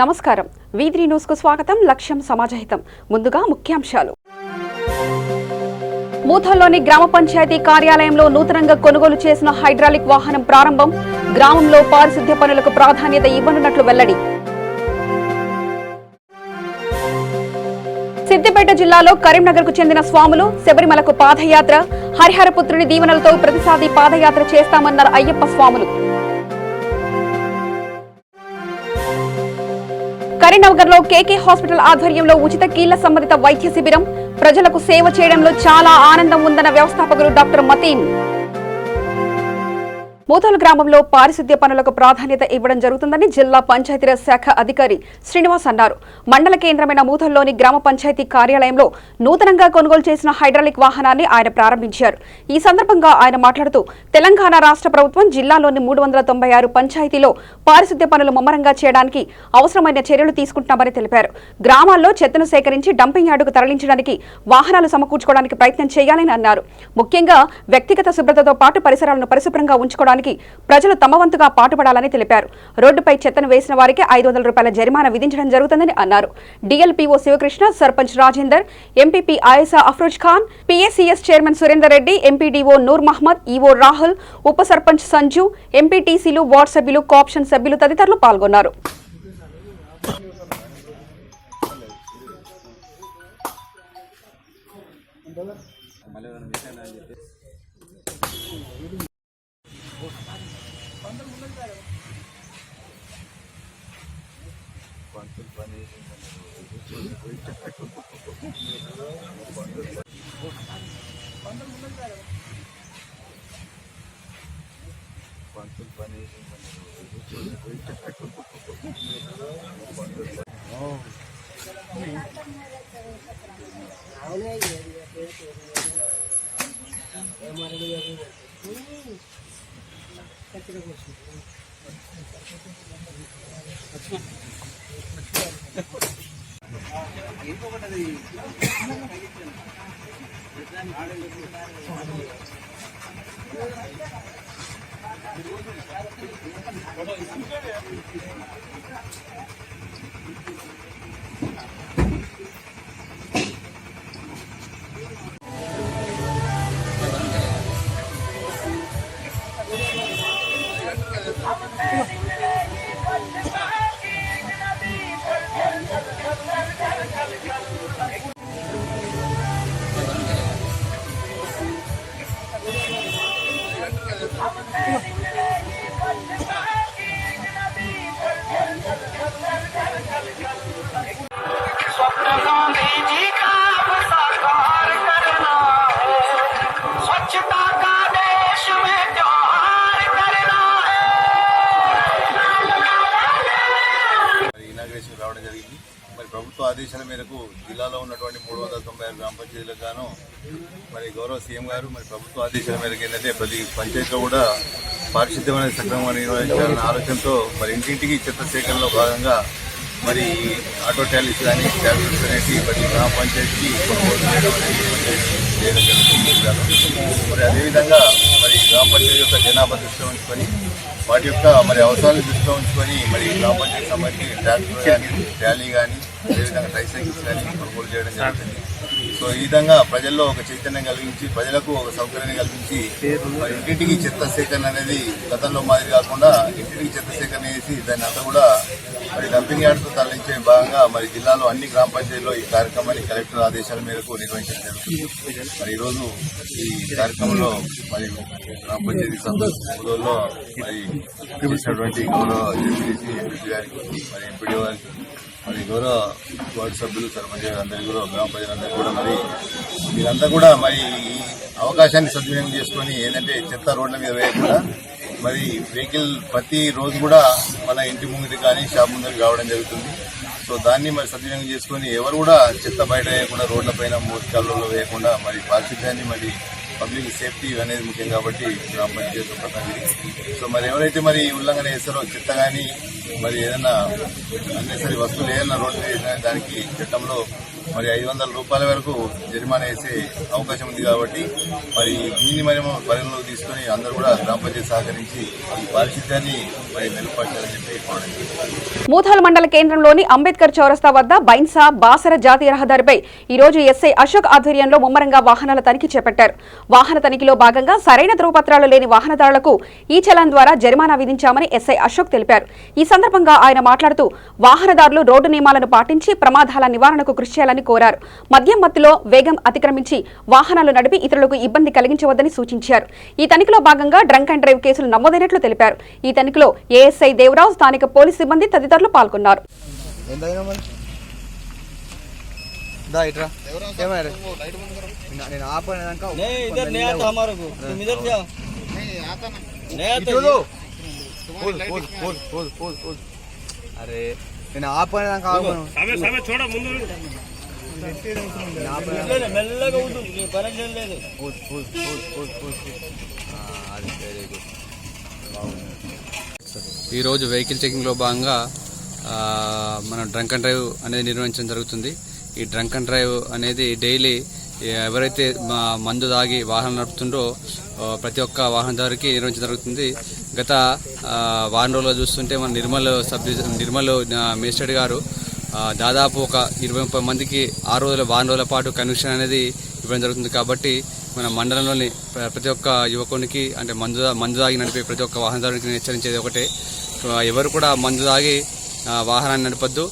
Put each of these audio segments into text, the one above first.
నమస్కారం. V3 news కు స్వాగతం. లక్ష్యం సమాజహితం. ముందుగా ముఖ్యాంశాలు. మూథల్లోని గ్రామ పంచాయతీ కార్యాలయంలో నూతనంగా కొనుగోలు చేసిన హైడ్రాలిక్ వాహనం ప్రారంభం. గ్రామంలో పారిశుద్ధ్య పనులకు ప్రాధాన్యత ఇవ్వనున్నట్లు వెల్లడి. సిద్దిపేట జిల్లాలో కరీంనగర్ కు చెందిన స్వాములు శబరిమలకు పాదయాత్ర. హరిహరపుత్రుని దీవెనలతో ప్రతిసారి పాదయాత్ర చేస్తామన్నారు అయ్యప్ప స్వాములు. కరీంనగర్ లో కేకే హాస్పిటల్ ఆధ్వర్యంలో ఉచిత కీళ్ల సంబంధిత వైద్య శిబిరం. ప్రజలకు సేవ చేయడంలో చాలా ఆనందం ఉందన్న వ్యవస్థాపకులు డాక్టర్ మతీన్. మూతల్ గ్రామంలో పారిశుద్ధ్య పనులకు ప్రాధాన్యత ఇవ్వడం జరుగుతుందని జిల్లా పంచాయతీరాజ్ శాఖ అధికారి శ్రీనివాస్ అన్నారు. మండల కేంద్రమైన మూతల్లోని గ్రామ పంచాయతీ కార్యాలయంలో నూతనంగా కొనుగోలు చేసిన హైడ్రాలిక్ వాహనాన్ని ఆయన ప్రారంభించారు. ఈ సందర్భంగా ఆయన మాట్లాడుతూ తెలంగాణ రాష్ట్ర ప్రభుత్వం జిల్లాలోని 396 పంచాయతీలో పారిశుద్ధ్య పనులు ముమ్మరంగా చేయడానికి అవసరమైన చర్యలు తీసుకుంటున్నామని తెలిపారు. గ్రామాల్లో చెత్తను సేకరించి డంపింగ్ యార్డుకు తరలించడానికి వాహనాలు సమకూర్చుకోవడానికి ప్రయత్నం చేయాలని అన్నారు. ముఖ్యంగా వ్యక్తిగత శుభ్రతతో పాటు పరిసరాలను పరిశుభ్రంగా ఉంచుకోవడానికి ప్రజలు తమ వంతుగా పాటుపడాలని తెలిపారు. రోడ్డుపై చెత్తను వేసిన వారికి 500 రూపాయల జరిమానా విధించడం జరుగుతుందని అన్నారు. DLPO Sivakrishna, sarpanch Rajender, MPP Aayasa Afroz Khan, PSCS chairman Surender Reddy, MPDO Noor Mohammed, EO Rahul, ఉప సర్పంచ్ సంజు, ఎంపీటీసీలు, వార్డు సభ్యులు, కోఆప్షన్ సభ్యులు తదితరులు పాల్గొన్నారు. రావడం జరిగింది. మరి ప్రభుత్వ ఆదేశాల మేరకు జిల్లాలో ఉన్నటువంటి 396 గ్రామ పంచాయతీలకు గాను మరి గౌరవ సీఎం గారు మరి ప్రభుత్వ ఆదేశాల మేరకు ఏంటంటే ప్రతి పంచాయతీలో కూడా పారిశుద్ధ్యమైన సక్రమంగా నిర్వహించాలన్న ఆలోచనతో మరి ఇంటింటికి చెత్త సేకరణలో భాగంగా మరి ఆటో ట్యాలీస్ కానీ ట్యాబ్లెట్స్ అనేవి ప్రతి గ్రామ పంచాయతీకి కొనుగోలు చేయడం జరుగుతుంది. మరి అదేవిధంగా మరి గ్రామ పంచాయతీ యొక్క జనాభా దృష్టిలో ఉంచుకొని వాటి యొక్క మరి అవసరాలను దృష్టిలో ఉంచుకొని మరి గ్రామ పంచాయతీ సంబంధించి ట్రాక్టర్ కానీ ట్యాలీ కానీ అదేవిధంగా ట్రైసైకిల్స్ కానీ కొనుగోలు చేయడం జరుగుతుంది. సో ఈ విధంగా ప్రజల్లో ఒక చైతన్యం కలిగించి ప్రజలకు ఒక సౌకర్యాన్ని కల్పించి మరి ఇంటింటికి చెత్త సేకరణ అనేది గతంలో మాదిరి కాకుండా ఇంటింటికి చెత్త సేకరణ చేసి దాన్ని అంతా కూడా మరి డంపింగ్ యార్డుకు తరలించే భాగంగా మరి జిల్లాలో అన్ని గ్రామ పంచాయతీల్లో ఈ కార్యక్రమాన్ని కలెక్టర్ ఆదేశాల మేరకు నిర్వహించడం జరుగుతుంది. మరి ఈరోజు ఈ కార్యక్రమంలో మరి గ్రామ పంచాయతీ సభ్యుల్లో మరి చేసినటువంటి గౌరవ జెడ్పీటీసీ ఎంపీ గారికి మరి ఎంపీడీ గారికి మరి గౌరవ వార్డు సభ్యులు సర్పంచ్ అందరికీ కూడా గ్రామ ప్రజలందరికీ కూడా మరి వీరంతా కూడా మరి ఈ అవకాశాన్ని సద్వినియోగం చేసుకొని ఏంటంటే చెత్త రోడ్ల మీద వేయకుండా మరి వెహికల్ ప్రతి రోజు కూడా మన ఇంటి ముంగిటి కానీ షాప్ ముందుకు రావడం జరుగుతుంది. సో దాన్ని మరి సద్వినియోగం చేసుకొని ఎవరు కూడా చెత్త బయట వేయకుండా రోడ్లపైన మోసకాలలో వేయకుండా మరి పారిశుద్ధ్యాన్ని మరి పబ్లిక్ సేఫ్టీ అనేది ముఖ్యం కాబట్టి గ్రామ పంచాయతీ ప్రతినిధి. సో మరి ఎవరైతే మరి ఉల్లంఘన చేస్తారో చెత్త కానీ మరి ఏదైనా అన్నెసరీ వస్తువులు ఏదైనా రోడ్డు వేసినా దానికి చట్టంలో మరి 500 రూపాయల వరకు జరిమానా వేసే అవకాశం ఉంది కాబట్టి మరి దీన్ని మనం పరిగణలోకి తీసుకుని అందరూ కూడా గ్రామ పంచాయతీ సహకరించి ఈ పారిశుద్ధ్యాన్ని మరి మెరుగుపరచాలని చెప్పి మూథాల్ మండల కేంద్రంలోని అంబేద్కర్ చౌరస్తా వద్ద బైన్సా బాసర జాతీయ రహదారిపై ఈ రోజు ఎస్ఐ అశోక్ ఆధ్వర్యంలో ముమ్మరంగా వాహనాల తనిఖీ చేపట్టారు. వాహన తనిఖీలో భాగంగా సరైన ధృవపత్రాలు లేని వాహనదారులకు ఈ చలాన్ ద్వారా జరిమానా విధించామని ఎస్ఐ అశోక్ తెలిపారు. ఈ సందర్భంగా ఆయన మాట్లాడుతూ వాహనదారులు రోడ్డు నియమాలను పాటించి ప్రమాదాల నివారణకు కృషి చేయాలని కోరారు. మద్యం మత్తులో వేగం అతిక్రమించి వాహనాలు నడిపి ఇతరులకు ఇబ్బంది కలిగించవద్దని సూచించారు. ఈ తనిఖీలో భాగంగా డ్రంక్ అండ్ డ్రైవ్ కేసులు నమోదైనట్లు తెలిపారు. ఈ తనిఖీలో ఏఎస్ఐ దేవరావు, స్థానిక పోలీసు సిబ్బంది తదితరులు పాల్గొన్నారు. ఈరోజు వెహికల్ చెకింగ్లో భాగంగా మనం డ్రంక్ అండ్ డ్రైవ్ అనేది నిర్వహించడం జరుగుతుంది. ఈ డ్రంక్ అండ్ డ్రైవ్ అనేది డైలీ ఎవరైతే మందు తాగి వాహనం నడుపుతుండో ప్రతి ఒక్క వాహనదారికి నిర్వహించడం జరుగుతుంది. గత వారం రోజుల్లో చూస్తుంటే మన నిర్మల్ మేజిస్ట్రేట్ గారు దాదాపు ఒక 20-30 మందికి 6 వారం రోజుల పాటు కన్విక్షన్ అనేది ఇవ్వడం జరుగుతుంది. కాబట్టి మన మండలంలోని ప్రతి ఒక్క యువకునికి అంటే మందు తాగి నడిపే ప్రతి ఒక్క వాహనదారునికి హెచ్చరించేది ఒకటే, ఎవరు కూడా మందు తాగి వాహనాన్ని నడపద్దు.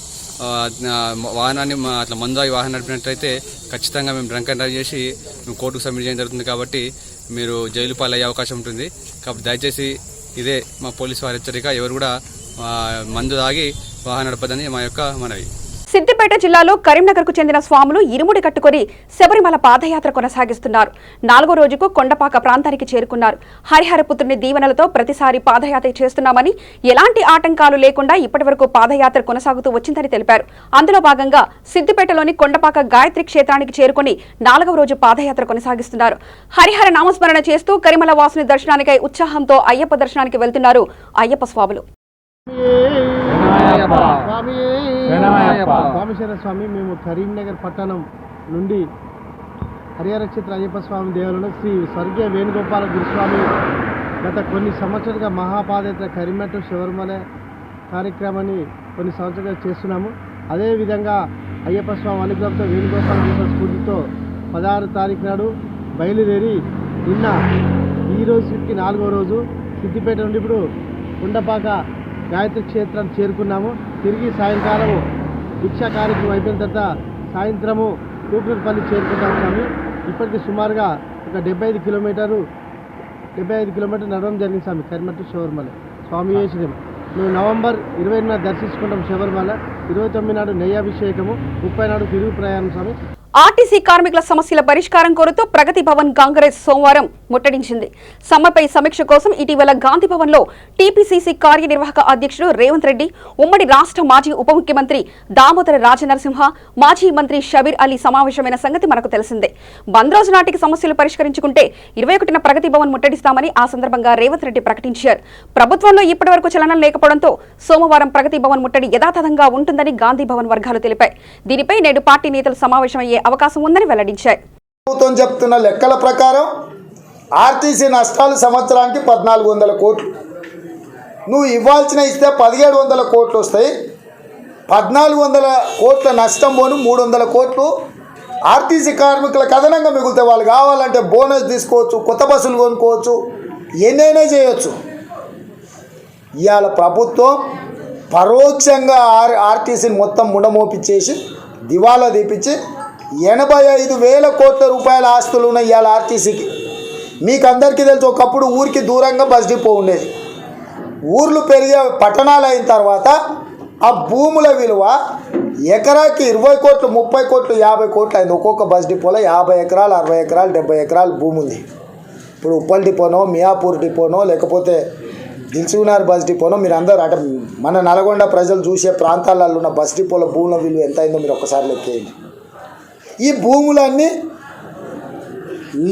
వాహనాన్ని అట్లా మందు తాగి వాహనం నడిపినట్లయితే ఖచ్చితంగా మేము డ్రంక్ అండ్ డ్రైవ్ చేసి మేము కోర్టుకు సబ్మిట్ చేయడం జరుగుతుంది. కాబట్టి మీరు జైలు పాలయ్యే అవకాశం ఉంటుంది. కాబట్టి దయచేసి ఇదే మా పోలీసు వారి హెచ్చరిక, ఎవరు కూడా మందు తాగి వాహనం నడపదని మా యొక్క మనవి. సిద్దిపేట జిల్లాలో కరీంనగర్కు చెందిన స్వాములు ఇరుముడి కట్టుకుని శబరిమల పాదయాత్ర కొనసాగిస్తున్నారు. 4వ రోజుకు కొండపాక ప్రాంతానికి చేరుకున్నారు. హరిహరపుత్రుని దీవెనలతో ప్రతిసారి పాదయాత్ర చేస్తున్నామని, ఎలాంటి ఆటంకాలు లేకుండా ఇప్పటివరకు పాదయాత్ర కొనసాగుతూ వచ్చిందని తెలిపారు. అందులో భాగంగా సిద్దిపేటలోని కొండపాక గాయత్రి క్షేత్రానికి చేరుకుని 4వ రోజు పాదయాత్ర కొనసాగిస్తున్నారు. హరిహర నామస్మరణ చేస్తూ కరిమల వాసుని దర్శనానికై ఉత్సాహంతో అయ్యప్ప దర్శనానికి వెళ్తున్నారు అయ్యప్ప స్వాములు. రామేశ్వర స్వామి, మేము కరీంనగర్ పట్టణం నుండి హరిహర క్షేత్ర అయ్యప్ప స్వామి దేవాలయంలో శ్రీ స్వర్గీయ వేణుగోపాల గురుస్వామి గత కొన్ని సంవత్సరాలుగా మహాపాదయాత్ర కరీంనగర్ టు శబరిమల కార్యక్రమాన్ని కొన్ని సంవత్సరాలుగా చేస్తున్నాము. అదేవిధంగా అయ్యప్ప స్వామి అనుగ్రహంతో వేణుగోపాల గురు స్ఫూర్తితో 16వ తారీఖు నాడు బయలుదేరి నిన్న ఈ రోజుకి 4వ రోజు సిద్దిపేట నుండి ఇప్పుడు కొండపాక గాయత్రి క్షేత్రానికి చేరుకున్నాము. తిరిగి సాయంకాలము దీక్షా కార్యక్రమం అయిపోయిన తర్వాత సాయంత్రము కూకూరుపల్లి చేరుకుంటాము. స్వామి ఇప్పటికి సుమారుగా ఒక 75 కిలోమీటర్లు నడవడం జరిగింది స్వామి కరీంనగర్ టు శబరిమల. స్వామి చేసినాము. మేము నవంబర్ 28 దర్శించుకుంటాం శబరిమల, 29 నాడు నెయ్యాభిషేకము, 30 నాడు తిరుగు ప్రయాణం స్వామి. ఆర్టీసీ కార్మికుల సమస్యల పరిష్కారం కోరుతూ ప్రగతి భవన్ కాంగ్రెస్ సోమవారం ముట్టడించింది. సమ్మెపై సమీక్ష కోసం ఇటీవల గాంధీ భవన్ లో టీపీసీసీ కార్యనిర్వాహక అధ్యక్షుడు రేవంత్ రెడ్డి, ఉమ్మడి రాష్ట్ర మాజీ ఉప ముఖ్యమంత్రి దామోదర రాజనరసింహ, మాజీ మంత్రి షబీర్ అలీ సమావేశమైన సంగతి మనకు తెలిసిందే. బంద్ రోజు నాటికి సమస్యలు పరిష్కరించుకుంటే 21న ప్రగతి భవన్ ముట్టడిస్తామని ఆ సందర్భంగా రేవంత్ రెడ్డి ప్రకటించారు. ప్రభుత్వంలో ఇప్పటివరకు చలనం లేకపోవడంతో సోమవారం ప్రగతి భవన్ ముట్టడి యథాతథంగా ఉంటుందని గాంధీ భవన్ వర్గాలు తెలిపాయి. దీనిపై నేడు పార్టీ నేతలు సమావేశమయ్యే అవకాశం ఉందని వెల్లడించాయి. ప్రభుత్వం చెప్తున్న లెక్కల ప్రకారం ఆర్టీసీ నష్టాలు సంవత్సరానికి 1400 కోట్లు. నువ్వు ఇవ్వాల్సిన ఇస్తే 1700 కోట్లు వస్తాయి. 1400 కోట్ల నష్టం పోను 300 కోట్లు ఆర్టీసీ కార్మికులకు అదనంగా మిగులుతాయి. వాళ్ళు కావాలంటే బోనస్ తీసుకోవచ్చు, కొత్త బస్సులు కొనుక్కోవచ్చు, ఎన్నైనా చేయొచ్చు. ఇవాళ ప్రభుత్వం పరోక్షంగా ఆర్టీసీని మొత్తం ముండమోపించేసి దివాలా తీపించి 85,000 కోట్ల రూపాయల ఆస్తులు ఉన్నాయి ఇవాళ ఆర్టీసీకి. మీకు అందరికీ తెలుసు, ఒకప్పుడు ఊరికి దూరంగా బస్ డిపో ఉండేది. ఊర్లు పెరిగే పట్టణాలు అయిన తర్వాత ఆ భూముల విలువ ఎకరాకి 20 కోట్లు, 30 కోట్లు, 50 కోట్లు అయింది. ఒక్కొక్క బస్ డిపోలో 50 ఎకరాలు, 60 ఎకరాలు, 70 ఎకరాలు భూమి ఉంది. ఇప్పుడు ఉప్పల్ డిపోనో, మియాపూర్ డిపోనో, లేకపోతే దిల్సుఖ్నగర్ బస్ డిపోనో, మీరు అందరూ అంటే మన నల్గొండ ప్రజలు చూసే ప్రాంతాలలో ఉన్న బస్ డిపోల భూముల విలువ ఎంత అయిందో మీరు ఒక్కసారి లెక్కేయండి. ఈ భూములన్నీ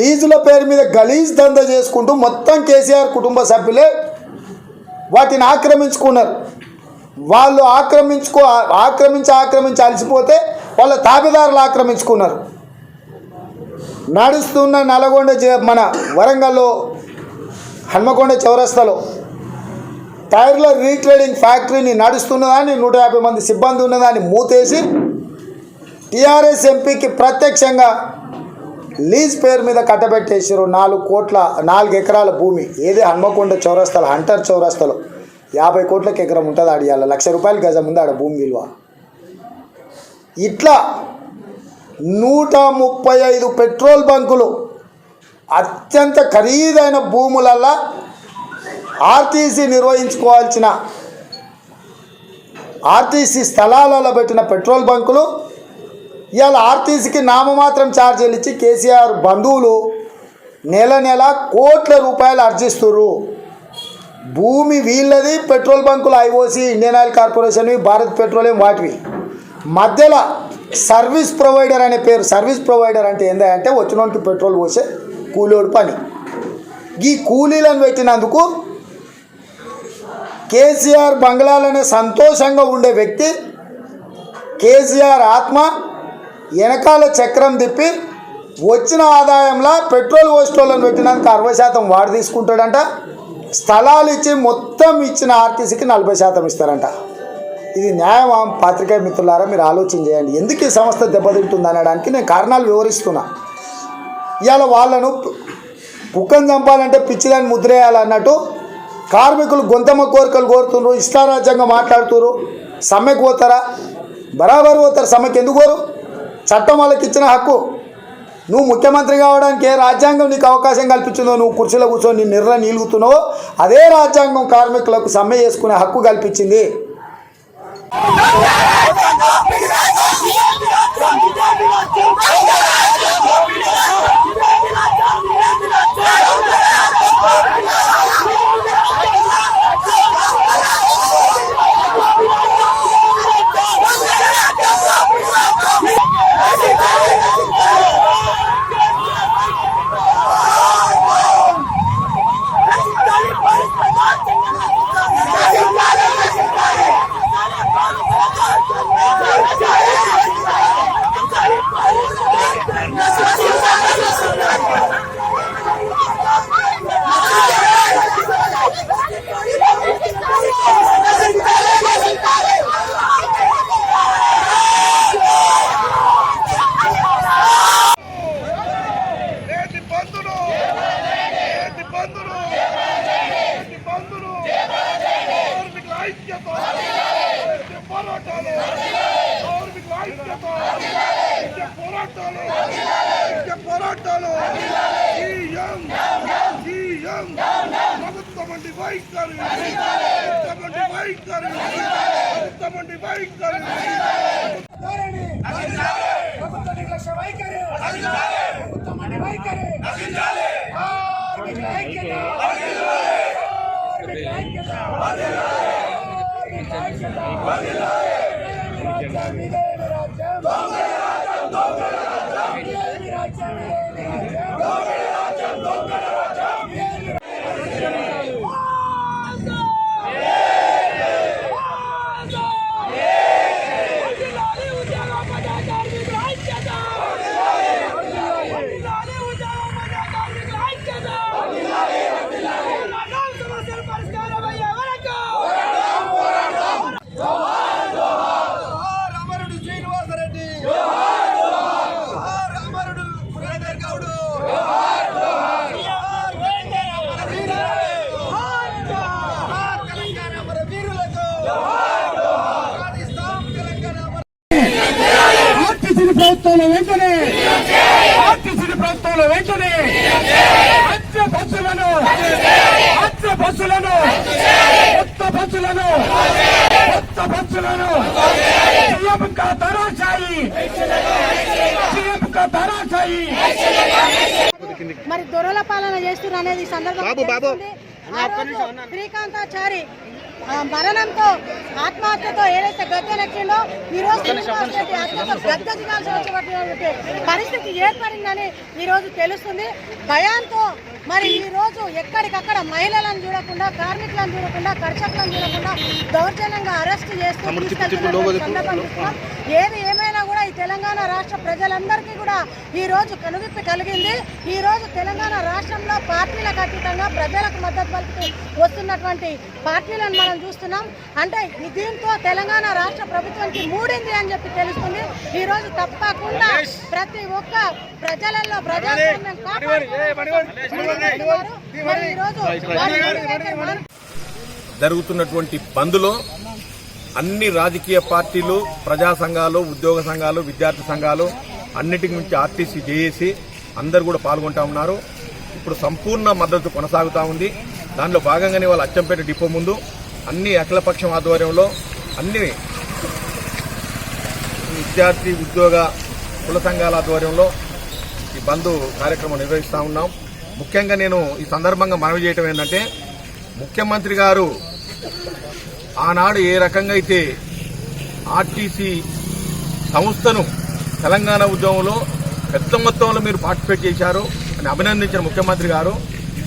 లీజుల పేరు మీద గలీజ్ దందా చేసుకుంటూ మొత్తం కేసీఆర్ కుటుంబ సభ్యులే వాటిని ఆక్రమించుకున్నారు. వాళ్ళు ఆక్రమించి అలసిపోతే వాళ్ళ తాబేదారులు ఆక్రమించుకున్నారు. నడుస్తున్న నల్గొండ మన వరంగల్లో హన్మకొండ చౌరస్తాలో టైర్ల రీట్రేడింగ్ ఫ్యాక్టరీని నడుస్తున్నదాన్ని 150 మంది సిబ్బంది ఉన్నదాన్ని మూతేసి టీఆర్ఎస్ ఎంపీకి ప్రత్యక్షంగా లీజ్ పేరు మీద కట్టబెట్టేసారు 4 ఎకరాల భూమి. ఏది హన్మకొండ చౌరస్తాలో హంటర్ చౌరస్తాలో 50 కోట్లకి ఎకరం ఉంటుంది. ఆడియాల ₹1,00,000 గజం ఉంది ఆడ భూమి విలువ. ఇట్లా 135 పెట్రోల్ బంకులు అత్యంత ఖరీదైన భూములల్లో ఆర్టీసీ నిర్వహించుకోవాల్సిన ఆర్టీసీ స్థలాలలో పెట్టిన పెట్రోల్ బంకులు ఇవాళ ఆర్టీసీకి నామమాత్రం ఛార్జీలు ఇచ్చి కేసీఆర్ బంధువులు నెల కోట్ల రూపాయలు ఆర్జిస్తున్నారు. భూమి వీళ్ళది, పెట్రోల్ బంకులు ఐఓసీ, ఇండియన్ ఆయిల్ కార్పొరేషన్వి, భారత్ పెట్రోలియం వాటివి. మధ్యలో సర్వీస్ ప్రొవైడర్ అనే పేరు. సర్వీస్ ప్రొవైడర్ అంటే ఏంటంటే వచ్చినోనికి పెట్రోల్ పోసే కూలోడు పని. ఈ కూలీలను పెట్టినందుకు కేసీఆర్ బంగ్లాలోనే సంతోషంగా ఉండే వ్యక్తి కేసీఆర్ ఆత్మ వెనకాల చక్రం తిప్పి వచ్చిన ఆదాయంలో పెట్రోల్ పోస్టోళ్ళని పెట్టినందుకు 60% వాడు తీసుకుంటాడంట. స్థలాలు ఇచ్చి మొత్తం ఇచ్చిన ఆర్టీసీకి 40% ఇస్తారంట. ఇది న్యాయమా? పాత్రికేయ మిత్రులారా, మీరు ఆలోచన చేయండి. ఎందుకు ఈ సంస్థ దెబ్బతింటుంది అనడానికి నేను కారణాలు వివరిస్తున్నా. ఇవాళ వాళ్ళను కుక్కను చంపాలంటే పిచ్చిదాన్ని ముద్రేయాలన్నట్టు కార్మికులు గొంతమ్మ కోరికలు కోరుతున్నారు, ఇష్టారాజ్యంగా మాట్లాడుతున్నారు. సమ్మెకు పోతారా? బరాబరు పోతారు. సమ్మెకు ఎందుకు కోరు? చట్టం వాళ్ళకి ఇచ్చిన హక్కు. నువ్వు ముఖ్యమంత్రి కావడానికి ఏ రాజ్యాంగం నీకు అవకాశం కల్పించిందో, నువ్వు కుర్చీలో కూర్చొని నీ నిర్ణయం నిలుగుతున్నావో అదే రాజ్యాంగం కార్మికులకు సమ్మె చేసుకునే హక్కు కల్పించింది. ప్రభుత్వంలో వెంటనే కొత్త బస్సులను మరి దొరల పాలన చేస్తున్నారు అనేది సందర్భంగా శ్రీకాంతాచారి మరణంతో ఆత్మహత్యతో ఏదైతే గద్దెనెక్కిందో ఈరోజు గద్దెదిగాల్సి వచ్చేటువంటి పరిస్థితి ఏర్పడిందని ఈరోజు తెలుస్తుంది. భయాంతో మరి ఈరోజు ఎక్కడికక్కడ మహిళలను చూడకుండా, కార్మికులను చూడకుండా, కర్షకులను చూడకుండా దౌర్జన్యంగా అరెస్ట్ చేస్తూ ఏది ఏమైనా కూడా ఈ తెలంగాణ తెలంగాణ రాష్ట్ర ప్రజలందరికీ కూడా ఈరోజు కనువిప్పి కలిగింది. ఈరోజు తెలంగాణ రాష్ట్రంలో పార్టీలకు అతీతంగా ప్రజలకు మద్దతు పలుకుతూ వస్తున్నటువంటి పార్టీలను మనం చూస్తున్నాం. అంటే దీంతో తెలంగాణ రాష్ట్ర ప్రభుత్వానికి మూడింది అని చెప్పి తెలుస్తుంది. ఈరోజు తప్పకుండా ప్రతి ఒక్క ప్రజలలో ప్రజాస్వామ్యం జరుగుతున్నటువంటి బంద్లో అన్ని రాజకీయ పార్టీలు, ప్రజా సంఘాలు, ఉద్యోగ సంఘాలు, విద్యార్థి సంఘాలు, అన్నిటికి మించి ఆర్టీసీ, జేఏసీ అందరూ కూడా పాల్గొంటా ఉన్నారు. ఇప్పుడు సంపూర్ణ మద్దతు కొనసాగుతూ ఉంది. దానిలో భాగంగానే వాళ్ళ అచ్చంపేట డిపో ముందు అన్ని అఖిలపక్షం ఆధ్వర్యంలో అన్ని విద్యార్థి, ఉద్యోగ, కుల సంఘాల ఆధ్వర్యంలో ఈ బంద్ కార్యక్రమం నిర్వహిస్తూ ఉన్నాం. ముఖ్యంగా నేను ఈ సందర్భంగా మనవి చేయటం ఏంటంటే, ముఖ్యమంత్రి గారు ఆనాడు ఏ రకంగా అయితే ఆర్టీసీ సంస్థను తెలంగాణ ఉద్యమంలో పెద్ద మొత్తంలో మీరు పార్టిసిపేట్ చేశారు అని అభినందించిన ముఖ్యమంత్రి గారు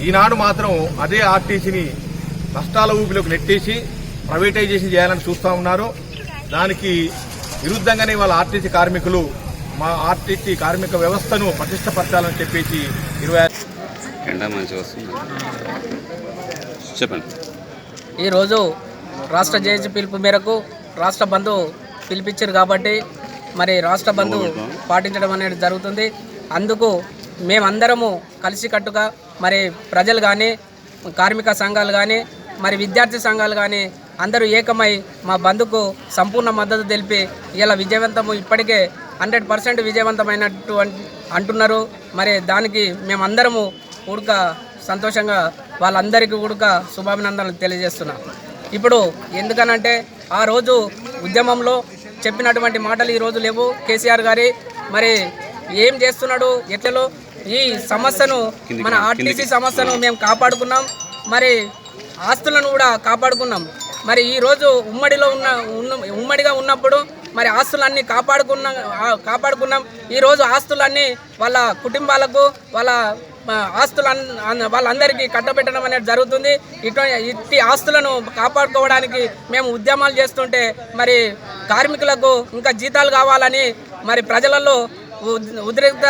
ఈనాడు మాత్రం అదే ఆర్టీసీని నష్టాల ఊపిలోకి నెట్టేసి ప్రైవేటైజేషన్ చేయాలని చూస్తూ ఉన్నారు. దానికి విరుద్ధంగానే వాళ్ళ ఆర్టీసీ కార్మికులు మా ఆర్టీసీ కార్మిక వ్యవస్థను పటిష్టపరచాలని చెప్పేసి 20 ఈరోజు రాష్ట్ర జేఏసీ పిలుపు మేరకు రాష్ట్ర బంధు పిలిపించారు కాబట్టి మరి రాష్ట్ర బంధు పాటించడం అనేది జరుగుతుంది. అందుకు మేమందరము కలిసికట్టుగా మరి ప్రజలు కానీ, కార్మిక సంఘాలు కానీ, మరి విద్యార్థి సంఘాలు కానీ అందరూ ఏకమై మా బంధుకు సంపూర్ణ మద్దతు తెలిపి ఇలా విజయవంతము ఇప్పటికే 100% విజయవంతమైనట్టు అంటున్నారు. మరి దానికి మేమందరము కూడక సంతోషంగా వాళ్ళందరికీ కూడా శుభాభినందనలు తెలియజేస్తున్నాం. ఇప్పుడు ఎందుకనంటే ఆ రోజు ఉద్యమంలో చెప్పినటువంటి మాటలు ఈరోజు లేవు. కేసీఆర్ గారి మరి ఏం చేస్తున్నాడు, ఎట్లలో ఈ సమస్యను, మన ఆర్టీసీ సమస్యను మేము కాపాడుకున్నాం. మరి ఆస్తులను కూడా కాపాడుకున్నాం. మరి ఈరోజు ఉమ్మడిగా ఉన్నప్పుడు మరి ఆస్తులన్నీ కాపాడుకున్నాం. ఈరోజు ఆస్తులన్నీ వాళ్ళ కుటుంబాలకు, వాళ్ళ వాళ్ళందరికీ కట్టబెట్టడం అనేది జరుగుతుంది. ఇట్టి ఆస్తులను కాపాడుకోవడానికి మేము ఉద్యమాలు చేస్తుంటే మరి కార్మికులకు ఇంకా జీతాలు కావాలని మరి ప్రజలలో ఉద్రిక్త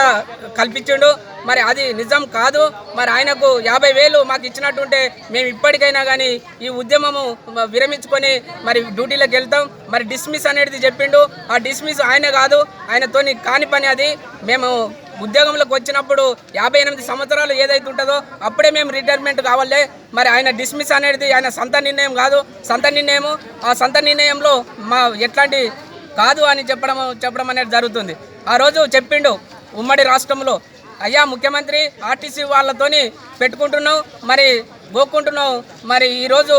కల్పించిండు. మరి అది నిజం కాదు. మరి ఆయనకు 50,000 మాకు ఇచ్చినట్టుంటే మేము ఇప్పటికైనా కానీ ఈ ఉద్యమము విరమించుకొని మరి డ్యూటీలోకి వెళ్తాం. మరి డిస్మిస్ అనేది చెప్పిండు. ఆ డిస్మిస్ ఆయన కాదు, ఆయనతోని కాని పని అది. మేము ఉద్యోగంలోకి వచ్చినప్పుడు 58 సంవత్సరాలు ఏదైతే ఉంటుందో అప్పుడే మేము రిటైర్మెంట్ కావాలి. మరి ఆయన డిస్మిస్ అనేది ఆయన సొంత నిర్ణయం కాదు, సొంత నిర్ణయము. ఆ సొంత నిర్ణయంలో మా ఎట్లాంటి కాదు అని చెప్పడం అనేది జరుగుతుంది. ఆ రోజు చెప్పిండు ఉమ్మడి రాష్ట్రంలో, అయ్యా ముఖ్యమంత్రి ఆర్టీసీ వాళ్ళతోని పెట్టుకుంటున్నావు, మరి గోక్కుంటున్నావు, మరి ఈరోజు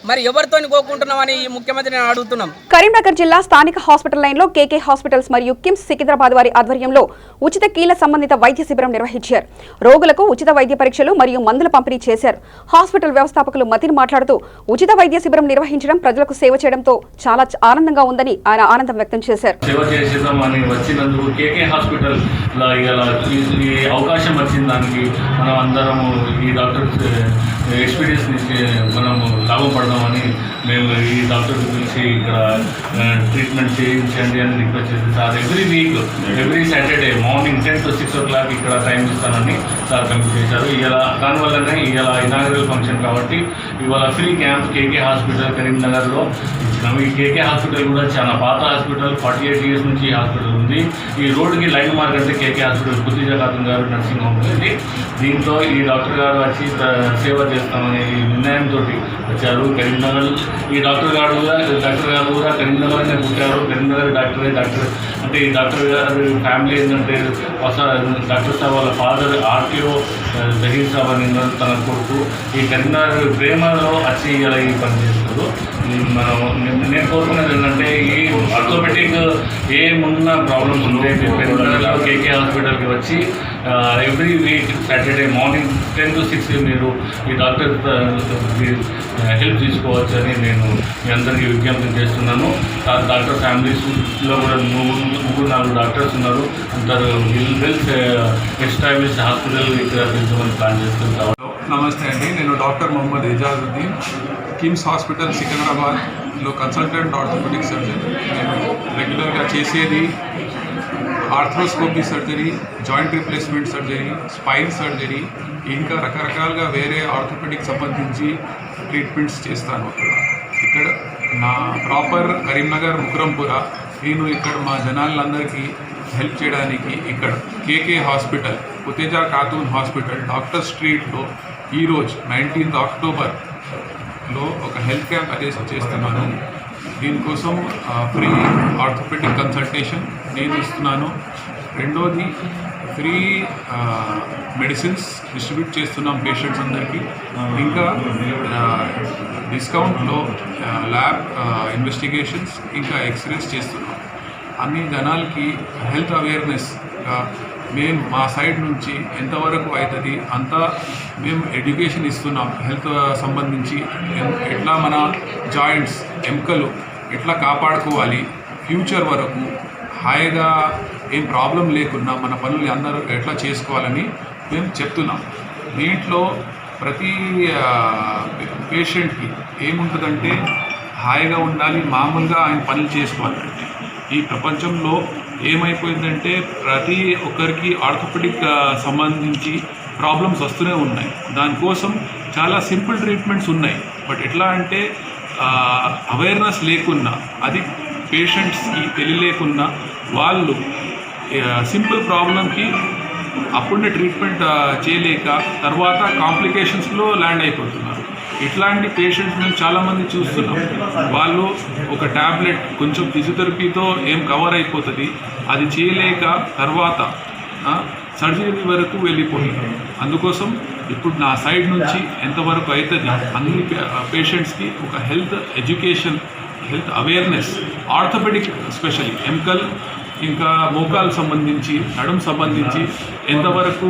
మరి ఎవరితోని గోక్కుంటున్నావు అని ఈ ముఖ్యమంత్రిని అడుగుతున్నాం. కరీంనగర్ జిల్లా స్థానిక హాస్పిటల్ లైన్లో కేకే హాస్పిటల్స్ మరియు కిమ్స్ సికింద్రాబాద్ వారి ఆధ్వర్యంలో ఉచిత కీళ్ల సంబంధిత వైద్య శిబిరం నిర్వహించారు. రోగులకు ఉచిత వైద్య పరీక్షలు మరియు మందుల పంపిణీ చేశారు. హాస్పిటల్ వ్యవస్థాపకులు మతిన్ మాట్లాడుతూ ఉచిత వైద్య శిబిరం నిర్వహించడం, ప్రజలకు సేవ చేయడంతో చాలా ఆనందంగా ఉందని ఆయన ఆనందం వ్యక్తం చేశారు. సేవ చేసేద్దామని వచ్చినందుకు కేకే హాస్పిటల్ ఈ అవకాశం వచ్చిన దానికి మనం అందరము ఈ డాక్టర్స్ ఎక్స్పీరియన్స్ నుంచి మనము లాభపడదామని మేము ఈ డాక్టర్ గురించి ఇక్కడ ట్రీట్మెంట్ చేయించండి అని రిక్వెస్ట్ చేసి sir every Saturday morning 10 to 6 o'clock ఇక్కడ టైం ఇస్తానని సార్ కమిట్ చేశారు. ఇలా దానివల్లనే ఇలా ఇనాగరల్ ఫంక్షన్ కాబట్టి ఇవాళ ఫ్రీ క్యాంప్ కేకే హాస్పిటల్ కరీంనగర్లో ఇచ్చినాము. ఈ కేకే హాస్పిటల్ కూడా చాలా పాత హాస్పిటల్, 48 years నుంచి ఈ హాస్పిటల్ ఉంది. ఈ రోడ్డుకి లైన్ మార్క్ అంటే కేకే హాస్పిటల్ బుద్ధిజా ఖాతున్ గారు నర్సింగ్ హోమ్ ఉంది. దీంతో ఈ డాక్టర్ గారు వచ్చి సేవ చేస్తామనే ఈ నిర్ణయంతో వచ్చారు. కరీంనగర్ ఈ డాక్టర్ గారు కూడా కరీంనగర్నే పుట్టారు. కరీంనగర్ డాక్టర్ అంటే ఈ డాక్టర్ గారు ఫ్యామిలీ ఏంటంటే డాక్టర్ సాబ్ వాళ్ళ ఫాదర్ ఆర్టీఓ జహీర్ సాబ్ అని తన కొడుకు ఈ కరీంనగర్ ప్రేమలో వచ్చి ఇలా ఈ పని చేస్తారు. నేను కోరుకునేది ఏంటంటే ఈ ఆర్థోపెటిక్ ఏమున్న ప్రాబ్లమ్స్ ఉంటే కరీంనగర్లో కేకే హాస్పిటల్కి వచ్చి every week Saturday morning 10 to 6 మీరు ఈ డాక్టర్ హెల్ప్ తీసుకోవచ్చు అని నేను మీ అందరికీ విజ్ఞప్తి చేస్తున్నాను. డాక్టర్ ఫ్యామిలీస్లో కూడా 3-4 డాక్టర్స్ ఉన్నారు. అందరూ వెల్త్ ఎస్టాబ్లిష్ హాస్పిటల్ ఇక్కడ పెంచమని ప్లాన్ చేస్తుంటారు. నమస్తే అండి, నేను డాక్టర్ మొహమ్మద్ ఎజాజుద్దీన్, కిమ్స్ హాస్పిటల్ సికింద్రాబాద్లో కన్సల్టెంట్ ఆర్థోపెడిక్ సర్జన్. నేను రెగ్యులర్గా చేసేది arthroscopy surgery, joint replacement surgery, spine surgery, ఇంకా రకరకాలుగా వేరే ఆర్థోపెడిక్ సంబంధించి ట్రీట్మెంట్స్ చేస్తాను. ఇక్కడ నా ప్రాపర్ కరీంనగర్ ముకరంపుర. నేను ఇక్కడ మా జనాలందరికీ హెల్ప్ చేయడానికి ఇక్కడ కేకే హాస్పిటల్, ఉతేజా ఖాతూన్ హాస్పిటల్, డాక్టర్ స్ట్రీట్లో ఈరోజు 19th అక్టోబర్లో ఒక హెల్త్ క్యాంప్ అరేంజ్ చేస్తున్నాను. దీనికోసం ఫ్రీ ఆర్థోపెడిక్ కన్సల్టేషన్ నేను ఇస్తున్నాను. రెండోది ఫ్రీ మెడిసిన్స్ డిస్ట్రిబ్యూట్ చేస్తున్నాం పేషెంట్స్ అందరికీ. ఇంకా డిస్కౌంట్లో ల్యాబ్ ఇన్వెస్టిగేషన్స్ ఇంకా ఎక్స్రేస్ చేస్తున్నాం. అన్ని జనాలకి హెల్త్ అవేర్నెస్గా మేము మా సైడ్ నుంచి ఎంతవరకు అవుతుంది అంతా మేము ఎడ్యుకేషన్ ఇస్తున్నాం. హెల్త్ సంబంధించి ఎట్లా మన జాయింట్స్, ఎముకలు ఎట్లా కాపాడుకోవాలి, ఫ్యూచర్ వరకు హాయిగా ఏం ప్రాబ్లం లేకుండా మన పనులు అందరూ ఎట్లా చేసుకోవాలని మేము చెప్తున్నాం. దీంట్లో ప్రతి పేషెంట్కి ఏముంటుందంటే హాయిగా ఉండాలి, మామూలుగా ఆయన పనులు చేసుకోవాలంటే. ఈ ప్రపంచంలో ఏమైపోయిందంటే ప్రతి ఒక్కరికి ఆర్థోపెడిక్ సంబంధించి ప్రాబ్లమ్స్ వస్తూనే ఉన్నాయి. దానికోసం చాలా సింపుల్ ట్రీట్మెంట్స్ ఉన్నాయి. బట్ ఎట్లా అంటే అవేర్నెస్ లేకున్నా, అది పేషెంట్స్కి తెలియలేకున్నా వాళ్ళు సింపుల్ ప్రాబ్లంకి అప్పుడే ట్రీట్మెంట్ చేయలేక తర్వాత కాంప్లికేషన్స్లో ల్యాండ్ అయిపోతున్నారు. ఇట్లాంటి పేషెంట్స్ మేము చాలామంది చూస్తున్నాం. వాళ్ళు ఒక ట్యాబ్లెట్ కొంచెం ఫిజియోథెరపీతో ఏం కవర్ అయిపోతుంది, అది చేయలేక తర్వాత సర్జరీ వరకు వెళ్ళిపోయింది. అందుకోసం ఇప్పుడు నా సైడ్ నుంచి ఎంతవరకు అవుతుంది అన్ని పేషెంట్స్కి ఒక health education, health awareness, orthopaedic specially ఎముకల్ ఇంకా మోకాలు సంబంధించి, నడుం సంబంధించి ఎంతవరకు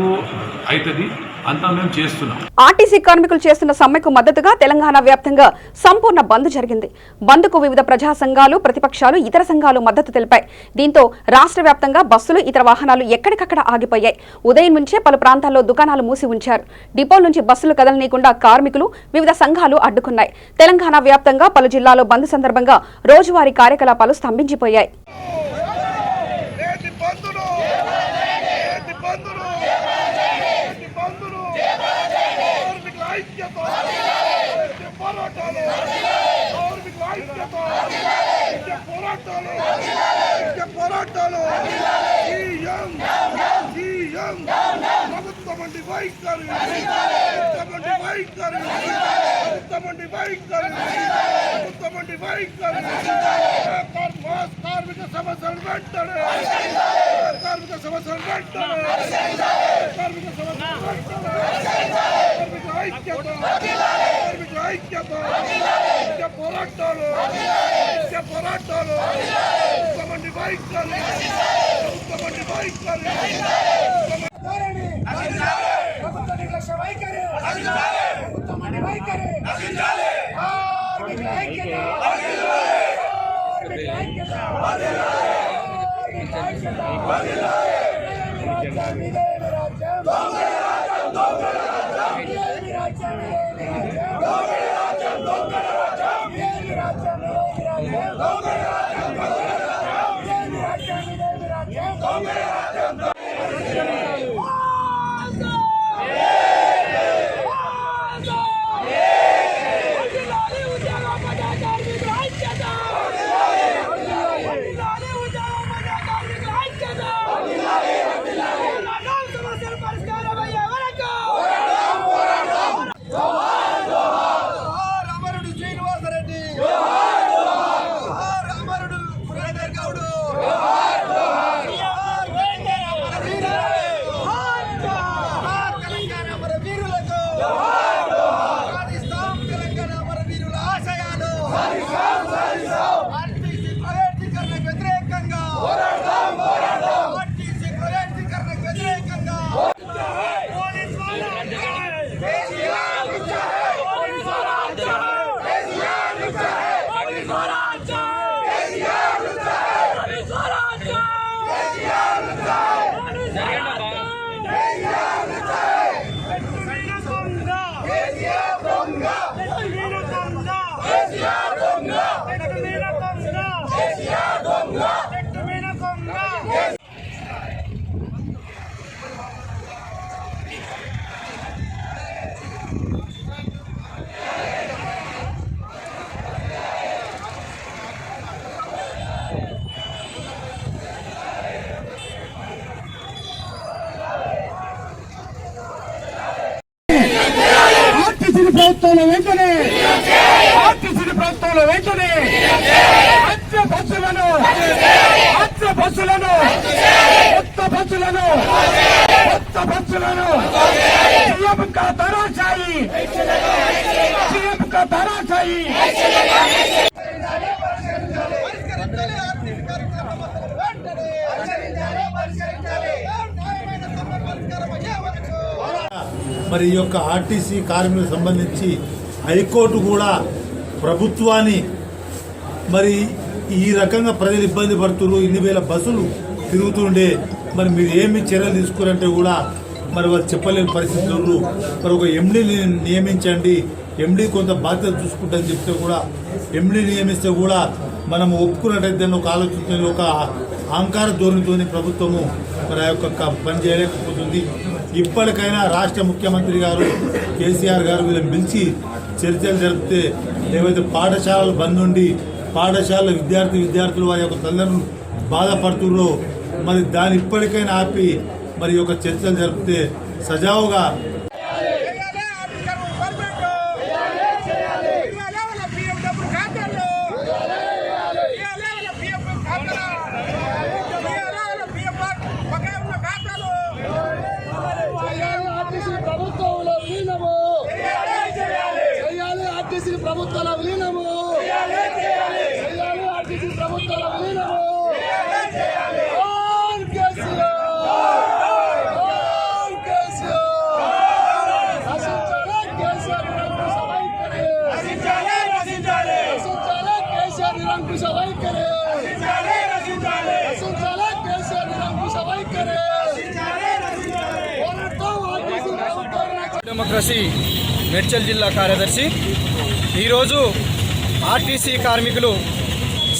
అవుతుంది అంతా మేము చేస్తున్నాం. ఆర్టీసీ కార్మికులు చేస్తున్న సమ్మెకు మద్దతుగా తెలంగాణ వ్యాప్తంగా సంపూర్ణ బంద్ జరిగింది. బంద్కు వివిధ ప్రజా సంఘాలు, ప్రతిపక్షాలు, ఇతర సంఘాలు మద్దతు తెలిపాయి. దీంతో రాష్ట్ర వ్యాప్తంగా బస్సులు, ఇతర వాహనాలు ఎక్కడికక్కడ ఆగిపోయాయి. ఉదయం నుంచే పలు ప్రాంతాల్లో దుకాణాలు మూసి ఉంచారు. డిపోల నుంచి బస్సులు కదలనీయకుండా కార్మికులు, వివిధ సంఘాలు అడ్డుకున్నాయి. తెలంగాణ వ్యాప్తంగా పలు జిల్లాల్లో బంద్ సందర్భంగా రోజువారీ కార్యకలాపాలు స్తంభించిపోయాయి. కార్మిక సమస్యలు వెంటనే పోరాటాలు బస్సులను కొత్త బస్సులను సీఎం కా భరోసాయి సీఎం కా భరోసాయి మరి ఈ యొక్క ఆర్టీసీ కార్మికులకు సంబంధించి హైకోర్టు కూడా ప్రభుత్వాన్ని మరి ఈ రకంగా ప్రజలు ఇబ్బంది పడుతున్నారు, ఇన్ని వేల బస్సులు తిరుగుతుండే మరి మీరు ఏమి చర్యలు తీసుకురంటే కూడా మరి వాళ్ళు చెప్పలేని పరిస్థితులు. మరి ఒక ఎండీని నియమించండి, ఎండీ కొంత బాధ్యత చూసుకుంటారని చెప్తే కూడా ఎండీ నియమిస్తే కూడా మనం ఒప్పుకున్నట్టయితే ఒక ఆలోచన ఒక అహంకార ధోరణితో ప్రభుత్వము మరి ఆ యొక్క పని చేయలేకపోతుంది. ఇప్పటికైనా రాష్ట్ర ముఖ్యమంత్రి గారు కేసీఆర్ గారు వీళ్ళని పిలిచి చర్చలు జరిపితే ఏవైతే పాఠశాలలు బంద్ ఉండి పాఠశాల విద్యార్థులు వారి యొక్క తల్లిదండ్రులు బాధపడుతున్నారో మరి దాన్ని ఇప్పటికైనా ఆపి మరి యొక్క చర్చలు జరిపితే సజావుగా ప్రభుత్వాల విలీనము ప్రభుత్వాల విలీనము డెమోక్రసీ మేడ్చల్ జిల్లా కార్యదర్శి. ఈరోజు ఆర్టీసీ కార్మికులు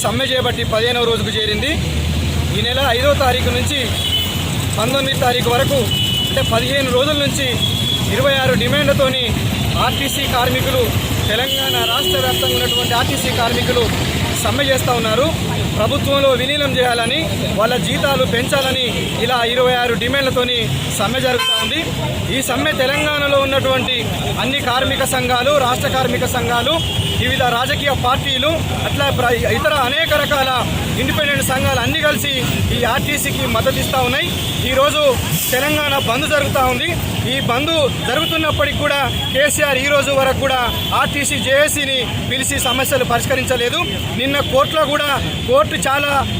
సమ్మె చేపట్టి 15వ రోజుకు చేరింది. ఈ నెల 5వ తారీఖు నుంచి 19వ తారీఖు వరకు అంటే 15 రోజుల నుంచి 26 డిమాండ్లతోని ఆర్టీసీ కార్మికులు తెలంగాణ రాష్ట్ర వ్యాప్తంగా ఉన్నటువంటి ఆర్టీసీ కార్మికులు సమ్మె చేస్తూ ఉన్నారు. ప్రభుత్వంలో విలీనం చేయాలని, వాళ్ళ జీతాలు పెంచాలని ఇలా 26 డిమాండ్లతోని సమ్మె జరుగుతూ ఉంది. ఈ సమ్మె తెలంగాణలో ఉన్నటువంటి అన్ని కార్మిక సంఘాలు, రాష్ట్ర కార్మిక సంఘాలు, వివిధ రాజకీయ పార్టీలు, అట్లా ఇతర అనేక రకాల ఇండిపెండెంట్ సంఘాలు అన్నీ కలిసి ఈ ఆర్టీసీకి మద్దతు ఇస్తూ ఉన్నాయి. ఈరోజు తెలంగాణ బంద్ జరుగుతూ ఉంది. ఈ బంద్ జరుగుతున్నప్పటికీ కూడా కేసీఆర్ ఈ రోజు వరకు కూడా ఆర్టీసీ జేఏసీని పిలిచి సమస్యలు పరిష్కరించలేదు. నిన్న కోర్టులో కూడా కోర్టు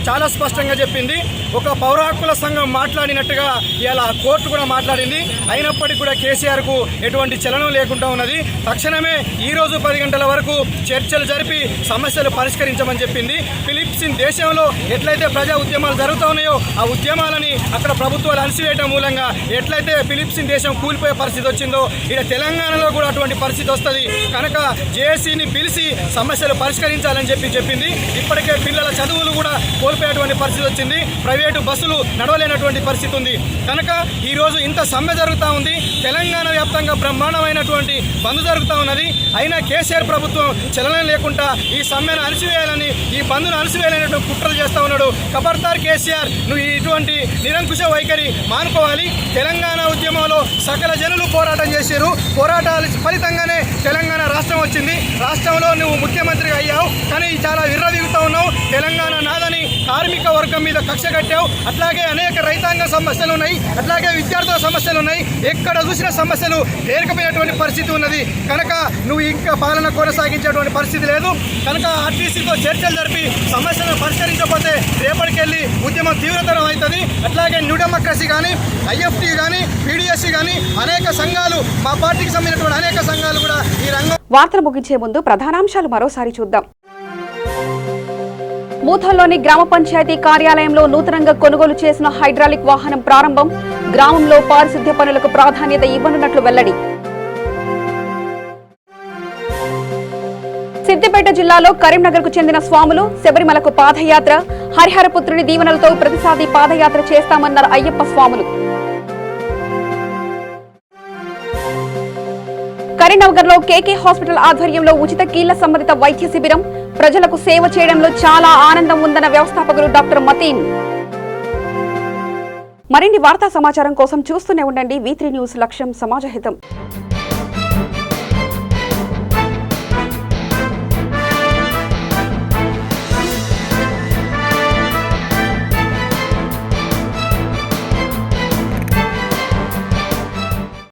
చాలా స్పష్టంగా చెప్పింది. ఒక పౌర హక్కుల సంఘం మాట్లాడినట్టుగా ఇలా కోర్టు కూడా మాట్లాడింది. అయినప్పటికీ కూడా కేసీఆర్కు ఎటువంటి చలనం లేకుండా ఉన్నది. తక్షణమే ఈ రోజు 10 గంటల వరకు చర్చలు జరిపి సమస్యలు పరిష్కరించమని చెప్పింది. ఫిలిప్పీన్స్ దేశంలో ఎట్లయితే ప్రజా ఉద్యమాలు జరుగుతూ ఉన్నాయో ఆ ఉద్యమాలని అక్కడ ప్రభుత్వాలు అణిసివేయడం మూలంగా ఎట్లయితే ఫిలిప్పీన్స్ దేశం కూలిపోయే పరిస్థితి వచ్చిందో ఇక్కడ తెలంగాణలో కూడా అటువంటి పరిస్థితి వస్తుంది. కనుక జేఏసీని పిలిచి సమస్యలు పరిష్కరించాలని చెప్పింది. ఇప్పటికే పిల్లల చదువులు కూడా కోల్పోయేటువంటి పరిస్థితి వచ్చింది. ప్రైవేటు బస్సులు నడవలేనటువంటి పరిస్థితి ఉంది. కనుక ఈరోజు ఇంత సమ్మె జరుగుతూ ఉంది. తెలంగాణ వ్యాప్తంగా బ్రహ్మాండమైనటువంటి బంద్ జరుగుతూ ఉన్నది. అయినా కేసీఆర్ ప్రభుత్వం చలనం లేకుండా ఈ సమ్మెను అణిసివేయాలని, ఈ బంద్ను అణిసివేయాలనేటువంటి కుట్రలు చేస్తూ ఉన్నాడు. ఖబర్దార్ కేసీఆర్, నువ్వు ఇటువంటి నిరంకుశ వైఖరి మానుకోవాలి. తెలంగాణ ఉద్యమంలో సకల జనులు పోరాటం చేశారు. పోరాటాల ఫలితంగానే తెలంగాణ రాష్ట్రం వచ్చింది. రాష్ట్రంలో నువ్వు ముఖ్యమంత్రిగా అయ్యావు. కానీ చాలా విర్రవీగుతూ ఉన్నావు. తెలంగాణ నాదని కార్మిక వర్గం మీద కక్ష కట్టావు. అట్లాగే అనేక రైతాంగ సమస్యలు ఉన్నాయి, అట్లాగే విద్యార్థుల సమస్యలు ఉన్నాయి. ఎక్కడ చూసిన సమస్యలు పేరుకపోయినటువంటి పరిస్థితి ఉన్నది. కనుక నువ్వు ఇంకా పాలన కొనసాగించేటువంటి పరిస్థితి లేదు. కనుక ఆర్టీసీతో చర్చలు జరిపి సమస్యలను పరిష్కరించకపోతే రేపటికెళ్ళి ఉద్యమం తీవ్రతరం అవుతుంది. అట్లాగే న్యూ డెమోక్రసీ కానీ, ఐఎఫ్టీ కానీ, పీడీఎస్సీ కానీ అనేక సంఘాలు, మా పార్టీకి సంబంధించినటువంటి అనేక సంఘాలు కూడా ఈ రంగం. వార్తలు ముగించే ముందు ప్రధానాంశాలు మరోసారి చూద్దాం. మూథల్లోని గ్రామ పంచాయతీ కార్యాలయంలో నూతనంగా కొనుగోలు చేసిన హైడ్రాలిక్ వాహనం ప్రారంభం. గ్రామంలో పారిశుద్ధ్య పనులకు ప్రాధాన్యత ఇవ్వనున్నట్లు వెల్లడి. సిద్దిపేట జిల్లాలో కరీంనగర్కు చెందిన స్వాములు శబరిమలకు పాదయాత్ర. హరిహరపుత్రుని దీవెనలతో ప్రతిసారి పాదయాత్ర చేస్తామన్నారు అయ్యప్ప స్వాములు. కరీంనగర్లో కేకే హాస్పిటల్ ఆధ్వర్యంలో ఉచిత కీళ్ల సంబంధిత వైద్య శిబిరం. ప్రజలకు సేవ చేయడంలో చాలా ఆనందం ఉందన్న వ్యవస్థాపకులు డాక్టర్ మతీన్. మరిన్ని వార్తా సమాచారం కోసం చూస్తూనే ఉండండి V3 న్యూస్. లక్ష్యం సమాజహితం.